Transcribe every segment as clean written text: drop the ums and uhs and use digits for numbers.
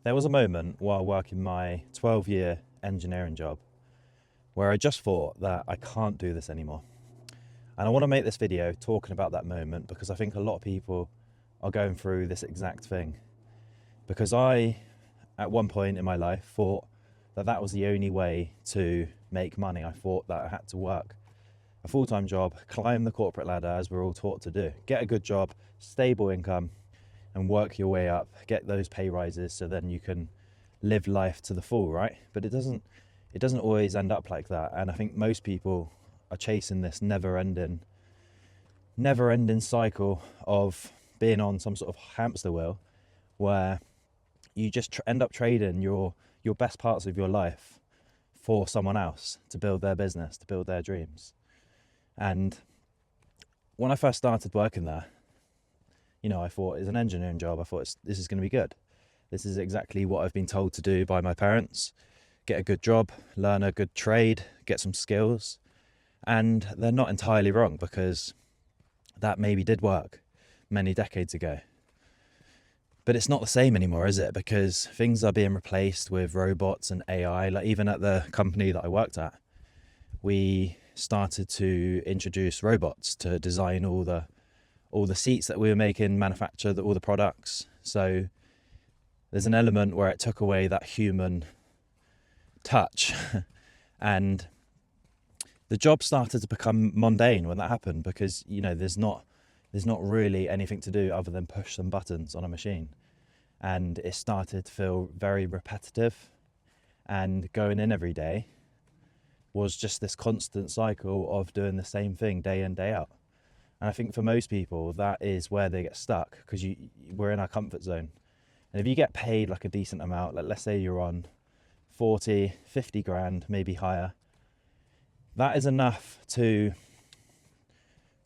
There was a moment while working my 12-year engineering job where I just thought that I can't do this anymore. And I want to make this video talking about that moment because I think a lot of people are going through this exact thing. Because I, at one point in my life, thought that that was the only way to make money. I thought that I had to work a full-time job, climb the corporate ladder as we're all taught to do, get a good job, stable income, and work your way up, get those pay rises so then you can live life to the full, right? But it doesn't always end up like that. And I think most people are chasing this never-ending cycle of being on some sort of hamster wheel where you just end up trading your best parts of your life for someone else to build their business, to build their dreams. And when I first started working there, I thought it's an engineering job. I thought this is going to be good. This is exactly what I've been told to do by my parents. Get a good job, learn a good trade, get some skills. And they're not entirely wrong because that maybe did work many decades ago. But it's not the same anymore, is it? Because things are being replaced with robots and AI. Like even at the company that I worked at, we started to introduce robots to design all the seats that we were making, manufacture all the products. So there's an element where it took away that human touch and the job started to become mundane when that happened because, there's not really anything to do other than push some buttons on a machine. And it started to feel very repetitive, and going in every day was just this constant cycle of doing the same thing day in, day out. And I think for most people, that is where they get stuck because we're in our comfort zone. And if you get paid like a decent amount, like let's say you're on 40, 50 grand, maybe higher, that is enough to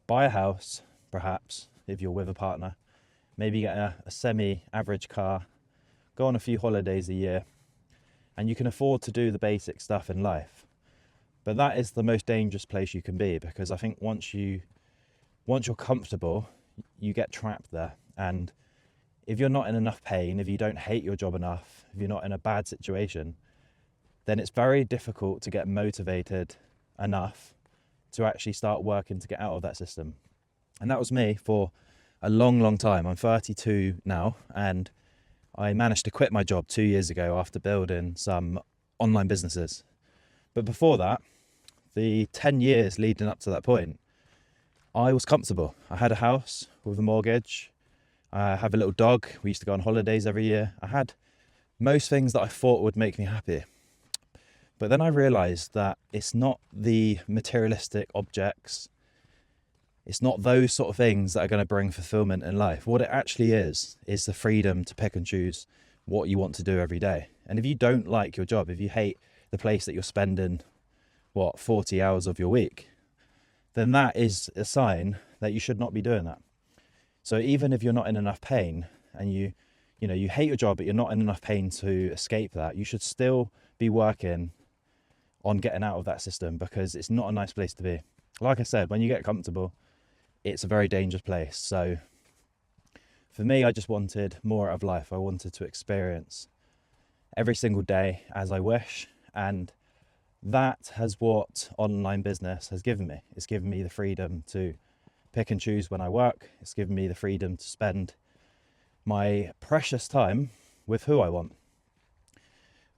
buy a house, perhaps, if you're with a partner, maybe get a semi-average car, go on a few holidays a year, and you can afford to do the basic stuff in life. But that is the most dangerous place you can be because I think once you're comfortable, you get trapped there. And if you're not in enough pain, if you don't hate your job enough, if you're not in a bad situation, then it's very difficult to get motivated enough to actually start working to get out of that system. And that was me for a long, long time. I'm 32 now, and I managed to quit my job 2 years ago after building some online businesses. But before that, the 10 years leading up to that point, I was comfortable. I had a house with a mortgage. I have a little dog. We used to go on holidays every year. I had most things that I thought would make me happy. But then I realized that it's not the materialistic objects. It's not those sort of things that are going to bring fulfillment in life. What it actually is the freedom to pick and choose what you want to do every day. And if you don't like your job, if you hate the place that you're spending, 40 hours of your week, then that is a sign that you should not be doing that. So even if you're not in enough pain and you hate your job, but you're not in enough pain to escape that, you should still be working on getting out of that system because it's not a nice place to be. Like I said, when you get comfortable, it's a very dangerous place. So for me, I just wanted more out of life. I wanted to experience every single day as I wish. And that has what online business has given me. It's given me the freedom to pick and choose when I work. It's given me the freedom to spend my precious time with who I want.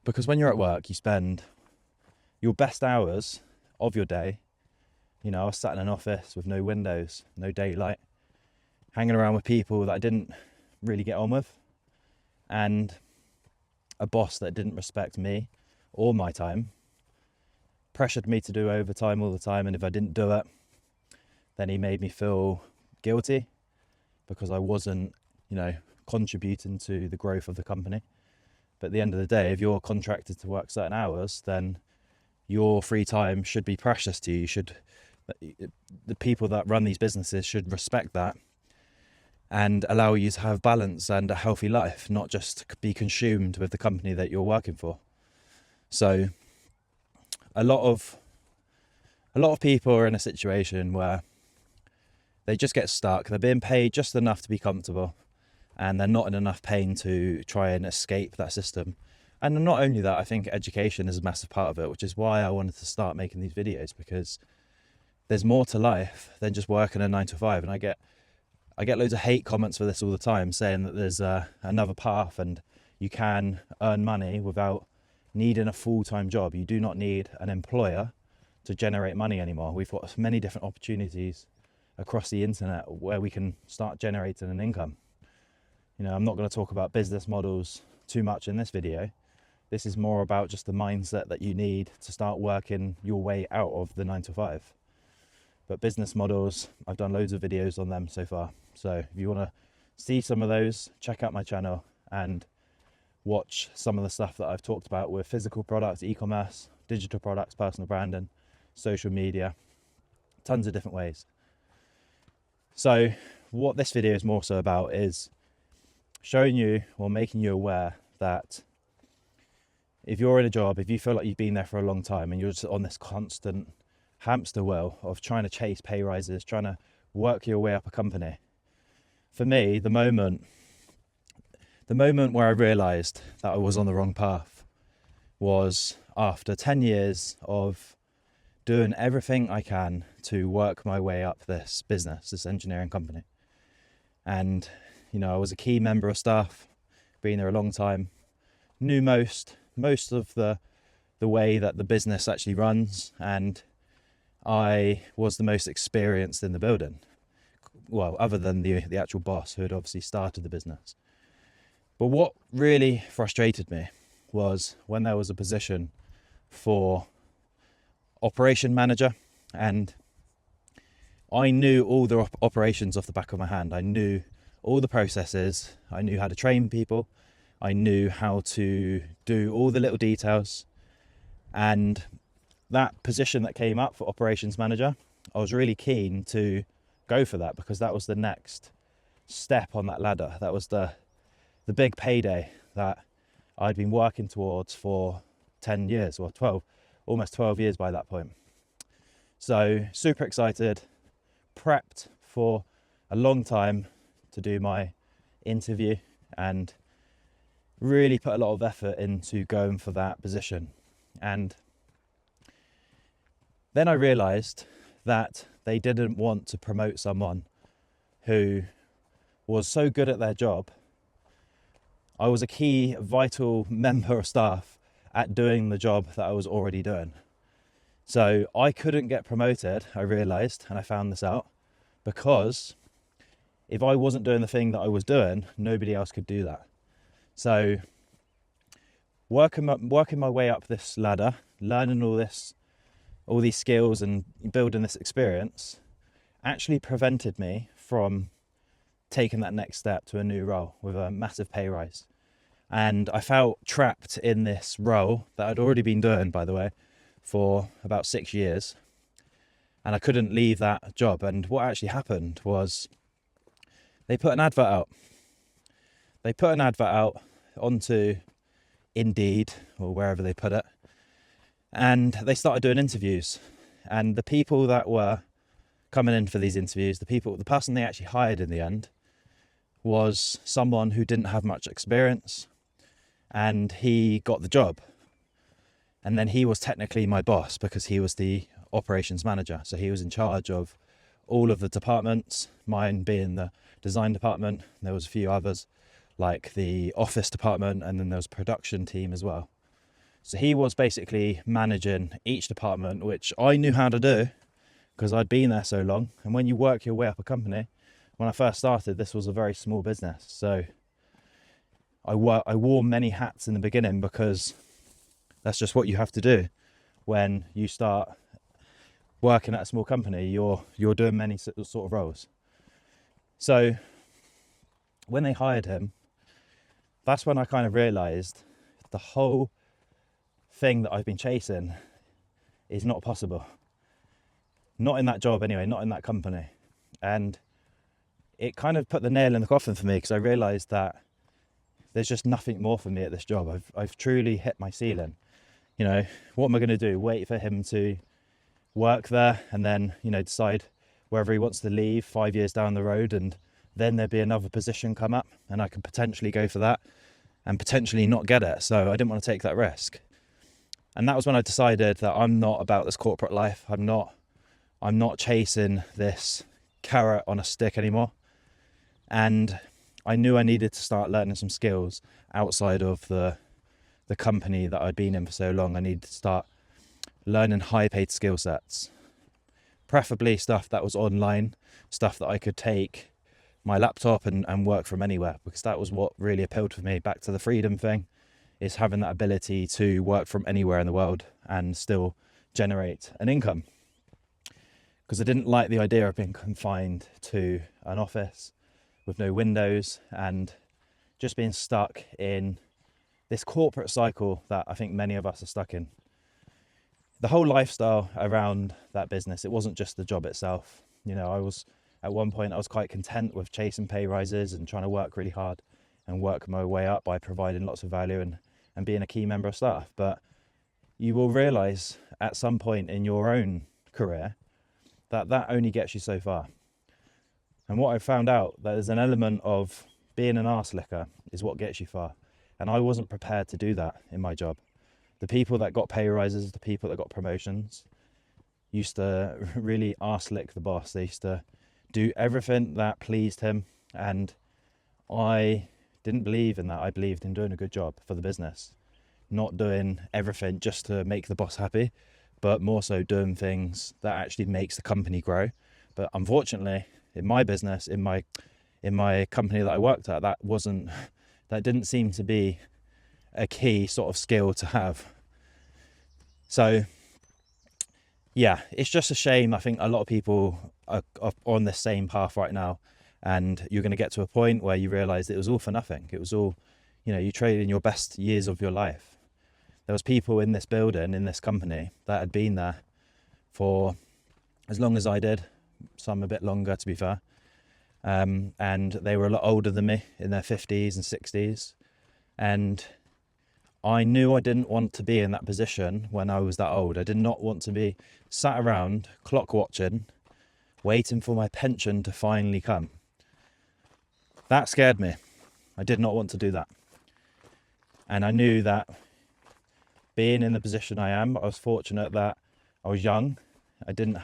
Because when you're at work, you spend your best hours of your day. I was sat in an office with no windows, no daylight, hanging around with people that I didn't really get on with, and a boss that didn't respect me or my time, pressured me to do overtime all the time, and if I didn't do it, then he made me feel guilty because I wasn't, contributing to the growth of the company. But at the end of the day, if you're contracted to work certain hours, then your free time should be precious to you. The people that run these businesses should respect that and allow you to have balance and a healthy life, not just be consumed with the company that you're working for. So a lot of people are in a situation where they just get stuck. They're being paid just enough to be comfortable, and they're not in enough pain to try and escape that system. And not only that, I think education is a massive part of it, which is why I wanted to start making these videos, because there's more to life than just working a 9 to 5. And I get loads of hate comments for this all the time, saying that there's another path and you can earn money without needing a full-time job. You do not need an employer to generate money anymore. We've got many different opportunities across the internet where we can start generating an income. You know, I'm not going to talk about business models too much in this video. This is more about just the mindset that you need to start working your way out of the 9 to 5. But business models, I've done loads of videos on them so far. So if you want to see some of those, check out my channel and watch some of the stuff that I've talked about with physical products, e-commerce, digital products, personal branding, social media, tons of different ways. So what this video is more so about is showing you or making you aware that if you're in a job, if you feel like you've been there for a long time and you're just on this constant hamster wheel of trying to chase pay rises, trying to work your way up a company. For me, the moment where I realized that I was on the wrong path was after 10 years of doing everything I can to work my way up this business, this engineering company. And, you know, I was a key member of staff, been there a long time, knew most of the way that the business actually runs, and I was the most experienced in the building. Well, other than the actual boss, who had obviously started the business. But what really frustrated me was when there was a position for operation manager, and I knew all the operations off the back of my hand. I knew all the processes. I knew how to train people. I knew how to do all the little details. And that position that came up for operations manager, I was really keen to go for that, because that was the next step on that ladder. That was the big payday that I'd been working towards for 10 years or 12, almost 12 years by that point. So super excited, prepped for a long time to do my interview, and really put a lot of effort into going for that position. And then I realized that they didn't want to promote someone who was so good at their job. I was a key, vital member of staff at doing the job that I was already doing. So I couldn't get promoted, I realized, and I found this out, because if I wasn't doing the thing that I was doing, nobody else could do that. So working my way up this ladder, learning all these skills and building this experience actually prevented me from taking that next step to a new role with a massive pay rise. And I felt trapped in this role that I'd already been doing, by the way, for about 6 years. And I couldn't leave that job. And what actually happened was they put an advert out. They put an advert out onto Indeed or wherever they put it. And they started doing interviews. And the people that were coming in for these interviews, the person they actually hired in the end was someone who didn't have much experience, and he got the job. And then he was technically my boss because he was the operations manager. So he was in charge of all of the departments, mine being the design department. There was a few others like the office department, and then there was a production team as well. So he was basically managing each department, which I knew how to do because I'd been there so long. And when you work your way up a company, when I first started, this was a very small business. So I wore many hats in the beginning because that's just what you have to do when you start working at a small company. You're doing many sort of roles. So when they hired him, that's when I kind of realized the whole thing that I've been chasing is not possible. Not in that job anyway, not in that company. And it kind of put the nail in the coffin for me, because I realized that there's just nothing more for me at this job. I've truly hit my ceiling. You know, what am I going to do? Wait for him to work there and then, you know, decide whether he wants to leave 5 years down the road and then there'd be another position come up and I could potentially go for that and potentially not get it. So I didn't want to take that risk. And that was when I decided that I'm not about this corporate life. I'm not chasing this carrot on a stick anymore. And I knew I needed to start learning some skills outside of the company that I'd been in for so long. I needed to start learning high paid skill sets, preferably stuff that was online, stuff that I could take my laptop and work from anywhere, because that was what really appealed for me. Back to the freedom thing, is having that ability to work from anywhere in the world and still generate an income. Because I didn't like the idea of being confined to an office with no windows and just being stuck in this corporate cycle that I think many of us are stuck in. The whole lifestyle around that business, it wasn't just the job itself. You know, at one point I was quite content with chasing pay rises and trying to work really hard and work my way up by providing lots of value and being a key member of staff. But you will realise at some point in your own career that only gets you so far. And what I found out, that there's an element of being an arse licker is what gets you far. And I wasn't prepared to do that in my job. The people that got pay rises, the people that got promotions, used to really arse lick the boss. They used to do everything that pleased him. And I didn't believe in that. I believed in doing a good job for the business. Not doing everything just to make the boss happy, but more so doing things that actually makes the company grow. But unfortunately, in my business, in my company that I worked at, that didn't seem to be a key sort of skill to have. So yeah, it's just a shame. I think a lot of people are on the same path right now, and you're going to get to a point where you realize it was all for nothing. It was all, you know, you traded in your best years of your life. There was people in this building, in this company, that had been there for as long as I did, some a bit longer to be fair. And they were a lot older than me, in their 50s and 60s. And I knew I didn't want to be in that position when I was that old. I did not want to be sat around, clock watching, waiting for my pension to finally come. That scared me. I did not want to do that. And I knew that being in the position I am, I was fortunate that I was young. I didn't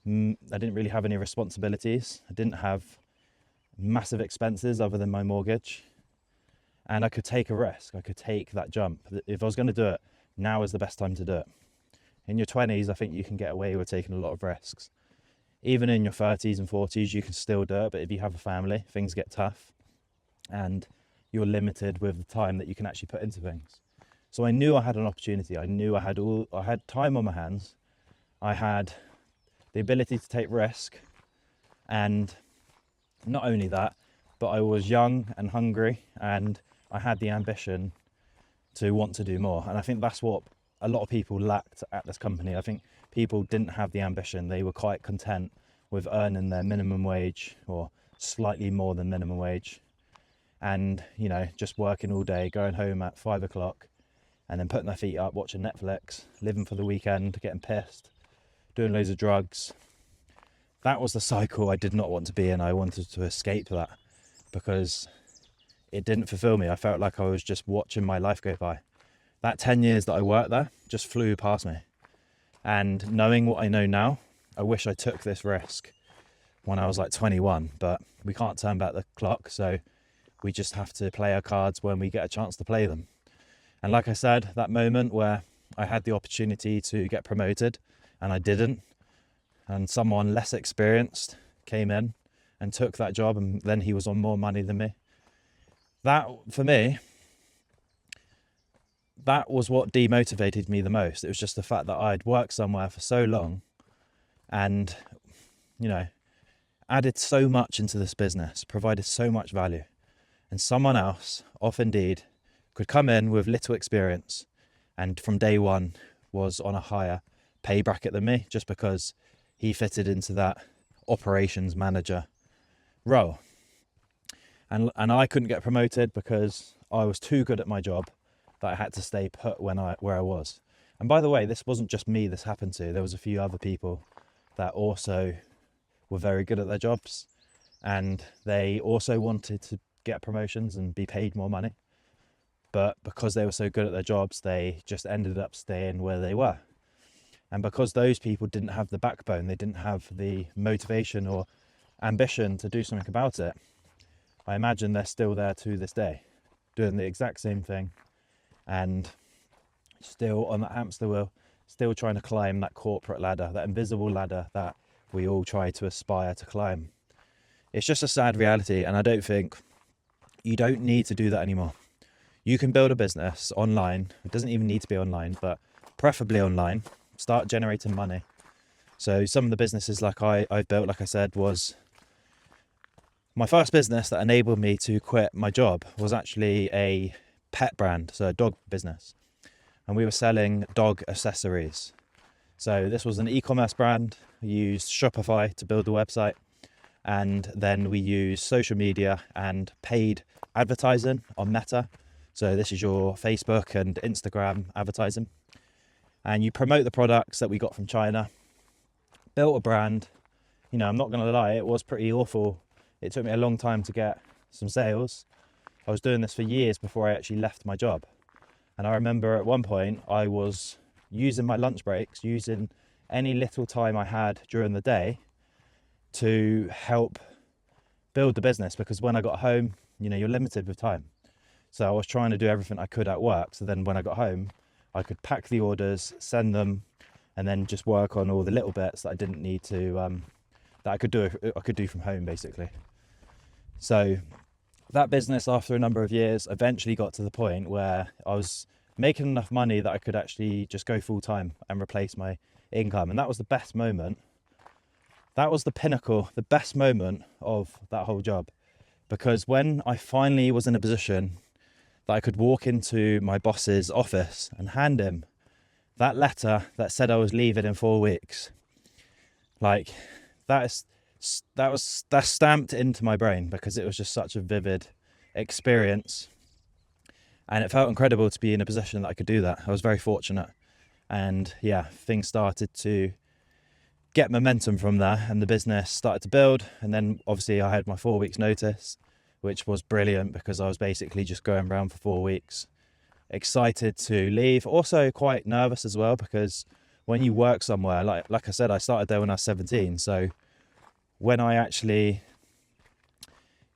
really have any responsibilities. I didn't have massive expenses other than my mortgage. And I could take a risk. I could take that jump. If I was going to do it, now is the best time to do it. In your 20s, I think you can get away with taking a lot of risks. Even in your 30s and 40s, you can still do it. But if you have a family, things get tough. And you're limited with the time that you can actually put into things. So I knew I had an opportunity. I knew I had time on my hands. I had the ability to take risk, and not only that, but I was young and hungry, and I had the ambition to want to do more. And I think that's what a lot of people lacked at this company. I think people didn't have the ambition. They were quite content with earning their minimum wage or slightly more than minimum wage, and, you know, just working all day, going home at 5 o'clock and then putting their feet up, watching Netflix, living for the weekend, getting pissed, doing loads of drugs. That was the cycle I did not want to be in. I wanted to escape that because it didn't fulfill me. I felt like I was just watching my life go by. That 10 years that I worked there just flew past me. And knowing what I know now, I wish I took this risk when I was like 21, but we can't turn back the clock. So we just have to play our cards when we get a chance to play them. And like I said, that moment where I had the opportunity to get promoted and I didn't, and someone less experienced came in and took that job, and then he was on more money than me. That, for me, that was what demotivated me the most. It was just the fact that I'd worked somewhere for so long and, you know, added so much into this business, provided so much value. And someone else, off Indeed, could come in with little experience and from day one was on a higher pay bracket than me, just because he fitted into that operations manager role. And I couldn't get promoted because I was too good at my job that I had to stay put where I was. And by the way, this wasn't just me this happened to. There was a few other people that also were very good at their jobs. and they also wanted to get promotions and be paid more money. But because they were so good at their jobs, they just ended up staying where they were. And because those people didn't have the backbone, they didn't have the motivation or ambition to do something about it, I imagine they're still there to this day, doing the exact same thing and still on that hamster wheel, still trying to climb that corporate ladder, that invisible ladder that we all try to aspire to climb. It's just a sad reality, and I don't think you don't need to do that anymore. You can build a business online. It doesn't even need to be online, but preferably online. Start generating money. So some of the businesses like I've built, like I said, was my first business that enabled me to quit my job was actually a pet brand, so a dog business. And we were selling dog accessories. So this was an e-commerce brand. We used Shopify to build the website. And then we used social media and paid advertising on Meta. So this is your Facebook and Instagram advertising. And you promote the products that we got from China. Built a brand. You know, I'm not going to lie, it was pretty awful. It took me a long time to get some sales. I was doing this for years before I actually left my job. And I remember at one point I was using my lunch breaks, using any little time I had during the day to help build the business, because when I got home, you know, you're limited with time. So I was trying to do everything I could at work. So then when I got home, I could pack the orders, send them, and then just work on all the little bits that I didn't need to, that I could do from home basically. So that business, after a number of years, eventually got to the point where I was making enough money that I could actually just go full time and replace my income. And that was the best moment. That was the pinnacle, the best moment of that whole job. Because when I finally was in a position that I could walk into my boss's office and hand him that letter that said I was leaving in 4 weeks, like that's stamped into my brain, because it was just such a vivid experience. And it felt incredible to be in a position that I could do that. I was very fortunate. And yeah, things started to get momentum from there, and the business started to build. And then obviously I had my 4 weeks notice, which was brilliant, because I was basically just going around for 4 weeks, excited to leave, also quite nervous as well, because when you work somewhere, like I said, I started there when I was 17. So when I actually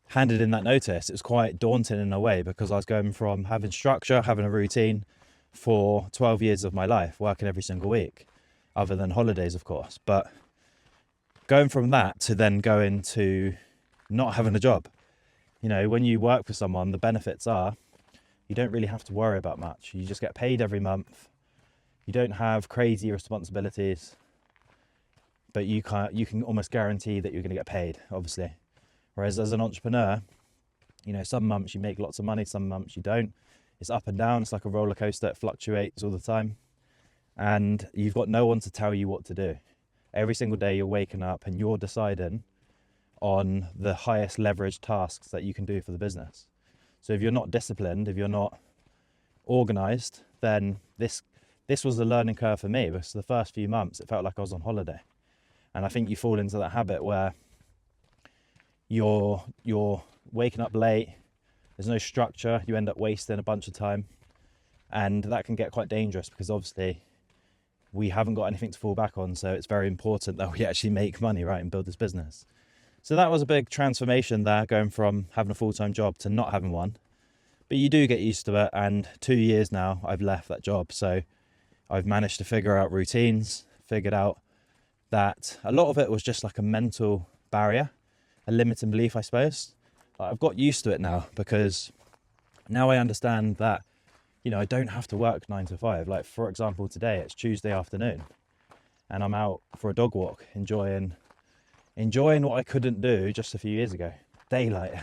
handed in that notice, it was quite daunting in a way, because I was going from having structure, having a routine for 12 years of my life, working every single week, other than holidays, of course. But going from that to then going to not having a job, you know, when you work for someone, the benefits are you don't really have to worry about much. You just get paid every month. You don't have crazy responsibilities, but you can almost guarantee that you're going to get paid, obviously. Whereas as an entrepreneur, you know, some months you make lots of money, some months you don't. It's up and down. It's like a roller coaster. It fluctuates all the time. And you've got no one to tell you what to do. Every single day you're waking up and you're deciding on the highest leverage tasks that you can do for the business. So if you're not disciplined, if you're not organized, then this was a learning curve for me, because the first few months it felt like I was on holiday. And I think you fall into that habit where you're waking up late, there's no structure, you end up wasting a bunch of time, and that can get quite dangerous, because obviously we haven't got anything to fall back on. So it's very important that we actually make money, right, and build this business. So that was a big transformation there, going from having a full-time job to not having one. But you do get used to it, and 2 years now I've left that job. So I've managed to figure out routines, figured out that a lot of it was just like a mental barrier, a limiting belief, I suppose. I've got used to it now, because now I understand that, you know, I don't have to work 9 to 5. Like, for example, today it's Tuesday afternoon and I'm out for a dog walk, enjoying what I couldn't do just a few years ago. Daylight,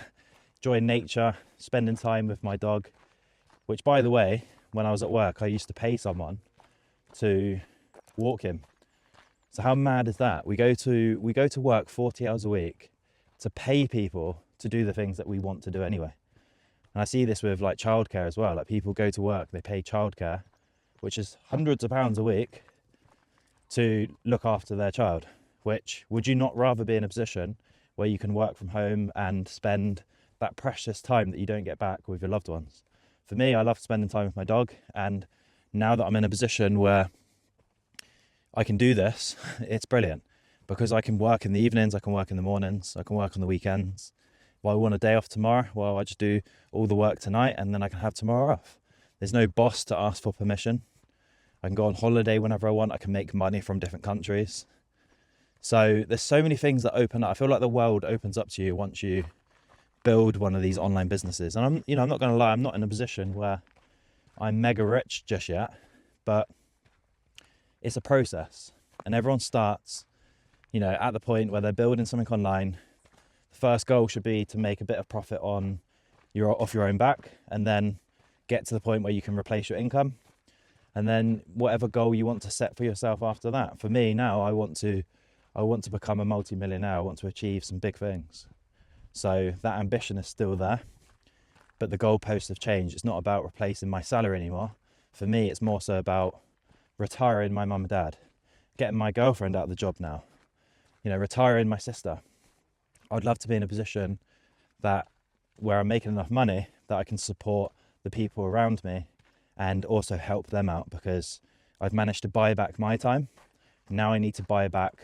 enjoying nature, spending time with my dog, which, by the way, when I was at work, I used to pay someone to walk him. So how mad is that? We go to work 40 hours a week to pay people to do the things that we want to do anyway. And I see this with like childcare as well. Like, people go to work, they pay childcare, which is hundreds of pounds a week, to look after their child. Which, would you not rather be in a position where you can work from home and spend that precious time that you don't get back with your loved ones. For me, I love spending time with my dog, and now that I'm in a position where I can do this, it's brilliant, because I can work in the evenings, I can work in the mornings, I can work on the weekends. If I want a day off tomorrow, well, I just do all the work tonight and then I can have tomorrow off. There's no boss to ask for permission. I can go on holiday whenever I want. I can make money from different countries. So there's so many things that open up. I feel like the world opens up to you once you build one of these online businesses. And I'm not going to lie, I'm not in a position where I'm mega rich just yet, but it's a process, and everyone starts, at the point where they're building something online. The first goal should be to make a bit of profit off your own back, and then get to the point where you can replace your income. And then whatever goal you want to set for yourself after that. For me now, I want to become a multi-millionaire. I want to achieve some big things. So that ambition is still there, but the goalposts have changed. It's not about replacing my salary anymore. For me, it's more so about retiring my mum and dad, getting my girlfriend out of the job now, retiring my sister. I'd love to be in a position where I'm making enough money that I can support the people around me and also help them out, because I've managed to buy back my time. Now I need to buy back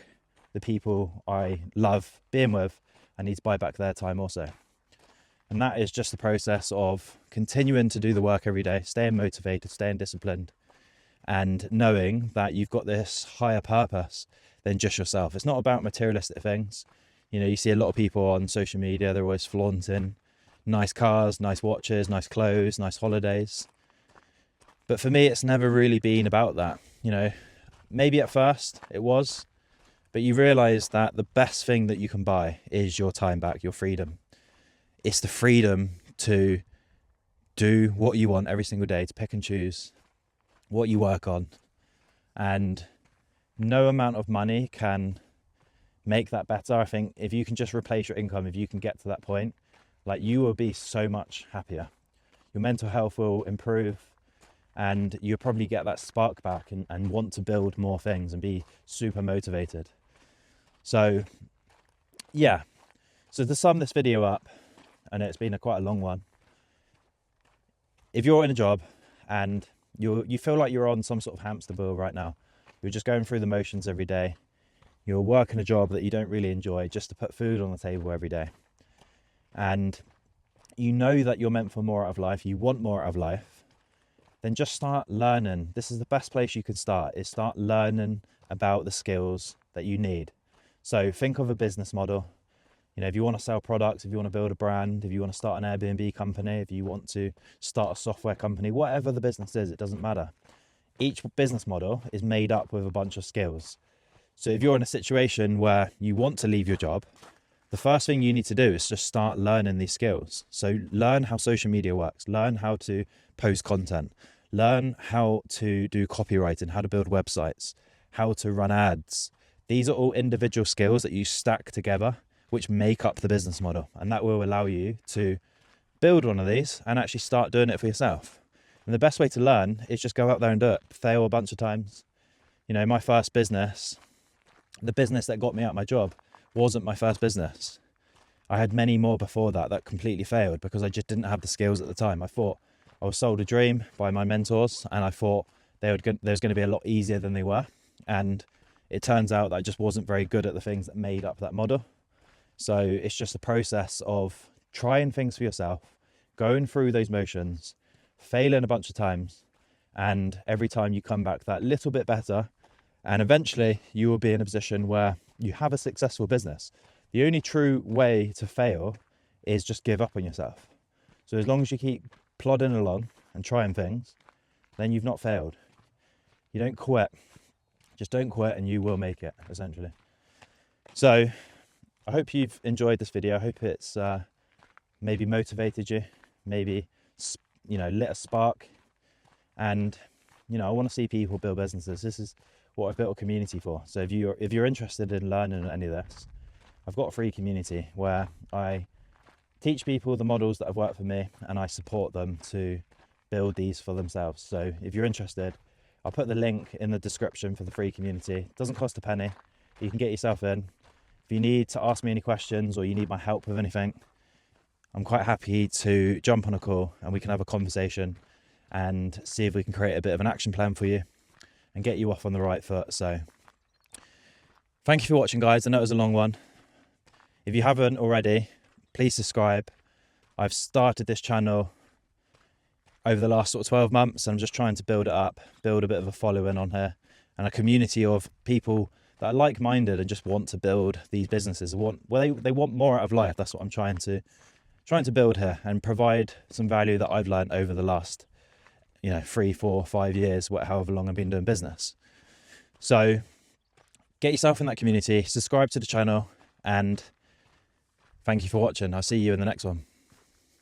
the people I love being with. I need to buy back their time also. And that is just the process of continuing to do the work every day, staying motivated, staying disciplined, and knowing that you've got this higher purpose than just yourself. It's not about materialistic things. You see a lot of people on social media, they're always flaunting nice cars, nice watches, nice clothes, nice holidays. But for me, it's never really been about that. Maybe at first it was, but you realize that the best thing that you can buy is your time back, your freedom. It's the freedom to do what you want every single day, to pick and choose what you work on. And no amount of money can make that better. I think if you can just replace your income, if you can get to that point, you will be so much happier. Your mental health will improve, and you'll probably get that spark back and want to build more things and be super motivated. So yeah, so to sum this video up, and it's been quite a long one, if you're in a job and you feel like you're on some sort of hamster wheel right now, you're just going through the motions every day, you're working a job that you don't really enjoy just to put food on the table every day, and you know that you're meant for more out of life, you want more out of life, then just start learning. This is the best place you can start, is start learning about the skills that you need. So think of a business model. If you want to sell products, if you want to build a brand, if you want to start an Airbnb company, if you want to start a software company, whatever the business is, it doesn't matter. Each business model is made up with a bunch of skills. So if you're in a situation where you want to leave your job, the first thing you need to do is just start learning these skills. So learn how social media works, learn how to post content, learn how to do copywriting, how to build websites, how to run ads. These are all individual skills that you stack together, which make up the business model. And that will allow you to build one of these and actually start doing it for yourself. And the best way to learn is just go out there and do it. Fail a bunch of times. My first business, the business that got me out of my job, wasn't my first business. I had many more before that completely failed because I just didn't have the skills at the time. I thought I was sold a dream by my mentors, and I thought they was going to be a lot easier than they were. And it turns out that I just wasn't very good at the things that made up that model. So it's just a process of trying things for yourself, going through those motions, failing a bunch of times, and every time you come back that little bit better, and eventually you will be in a position where you have a successful business. The only true way to fail is just give up on yourself. So as long as you keep plodding along and trying things, then you've not failed. You don't quit. Just don't quit and you will make it, essentially. So I hope you've enjoyed this video. I hope it's maybe motivated you, maybe lit a spark. And I want to see people build businesses. This is what I've built a community for. So if you're interested in learning any of this, I've got a free community where I teach people the models that have worked for me, and I support them to build these for themselves. So if you're interested, I'll put the link in the description for the free community. It doesn't cost a penny. You can get yourself in. If you need to ask me any questions or you need my help with anything, I'm quite happy to jump on a call and we can have a conversation and see if we can create a bit of an action plan for you and get you off on the right foot. So thank you for watching, guys. I know it was a long one. If you haven't already, please subscribe. I've started this channel over the last sort of 12 months. I'm just trying to build it up, build a bit of a following on here and a community of people that are like-minded and just want to build these businesses. They want more out of life. That's what I'm trying to build here and provide some value that I've learned over the last 3, 4, 5 years, however long I've been doing business. So get yourself in that community, subscribe to the channel, and thank you for watching. I'll see you in the next one.